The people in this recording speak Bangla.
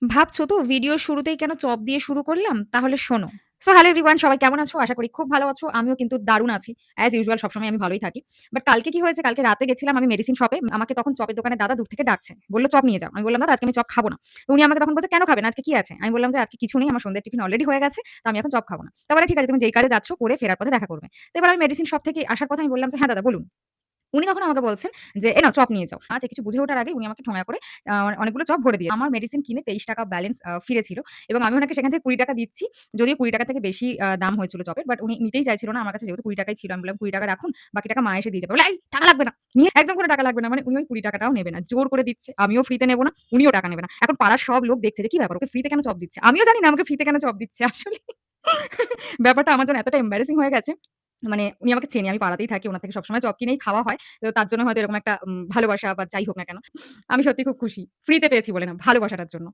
ভাবছো তো ভিডিওর শুরুতেই কেন চপ দিয়ে শুরু করলাম? তাহলে শোনো। সো হ্যালো এভরিওয়ান সবাই কেমন আছো? আশা করি খুব ভালো আছো। আমিও কিন্তু দারুণ আছি। অ্যাজ ইউজুয়াল সবসময় আমি ভালোই থাকি। বাট কালকে কি হয়েছে? কালকে রাতে গেছিলাম আমি মেডিসিন শপে। আমাকে তখন চপের দোকানের দাদা দূর থেকে ডাকছে। বলল, "চপ নিয়ে যাও।" আমি বললাম, "দাদা আজকে আমি চপ খাবো না।" তো উনি আমাকে তখন বলছে, "কেন খাবে না? আজকে কি আছে?" আমি বললাম যে, "আজকে কিছু নেই। আমার সন্ধ্যের টিফিন অলরেডি হয়ে গেছে। তো আমি এখন চপ খাবো না।" তো বলে, "ঠিক আছে তুমি যেই কাজে যাচ্ছ করে ফেরার পথে দেখা করবে।" তো এবার আমি মেডিসিন শপ থেকে আসার পথে আমি বললাম যে, "হ্যাঁ দাদা বলুন।" উনি তখন আমাকে বলছেন যে, "এ নাও চপ নিয়ে যাও।" আচ্ছা কিছু বুঝে ওঠার আগেই উনি আমাকে ঠোঙা করে অনেকগুলো চপ ভরে দিয়ে আমার মেডিসিন কিনে ৳২৩ ব্যালেন্স ফিরেছিল এবং আমি উনাকে সেখান থেকে ৳২০ দিচ্ছি। যদিও ৳২০ থেকে বেশি দাম হয়েছিল চপের। বাট উনি নিতেই চাইছিল না। আমার কাছে যেহেতু ৳২০ ছিল আমি বললাম, "৳২০ রাখুন। বাকি টাকা মা এসে দিয়ে যাবে।" বলল, "এই টাকা লাগবে না। নিয়ে একদম কোনো টাকা লাগবে না।" মানে উনি ওই ৳২০ টাও নেবে না। জোর করে দিচ্ছে। আমিও ফ্রিতে নেব না। উনিও টাকা নেবে না। এখন পাড়ার সব লোক দেখছে যে কি ব্যাপার ওকে ফ্রিতে কেন চপ দিচ্ছে? আমিও জানি না আমাকে ফ্রিতে কেন চপ দিচ্ছে আসলে। ব্যাপারটা আমার জন্য এতটা এম্বারাসিং হয়ে গেছে। মানে উনি আমাকে চেনে, আমি পাড়াতেই থাকি। উনার থেকে সবসময় চপ কিনেই খাওয়া হয়। তো তার জন্য হয়তো এরকম একটা ভালোবাসা বা যাই হোক না কেন। আমি সত্যি খুব খুশি। ফ্রিতে পেয়েছি বলে না, ভালোবাসাটার জন্য।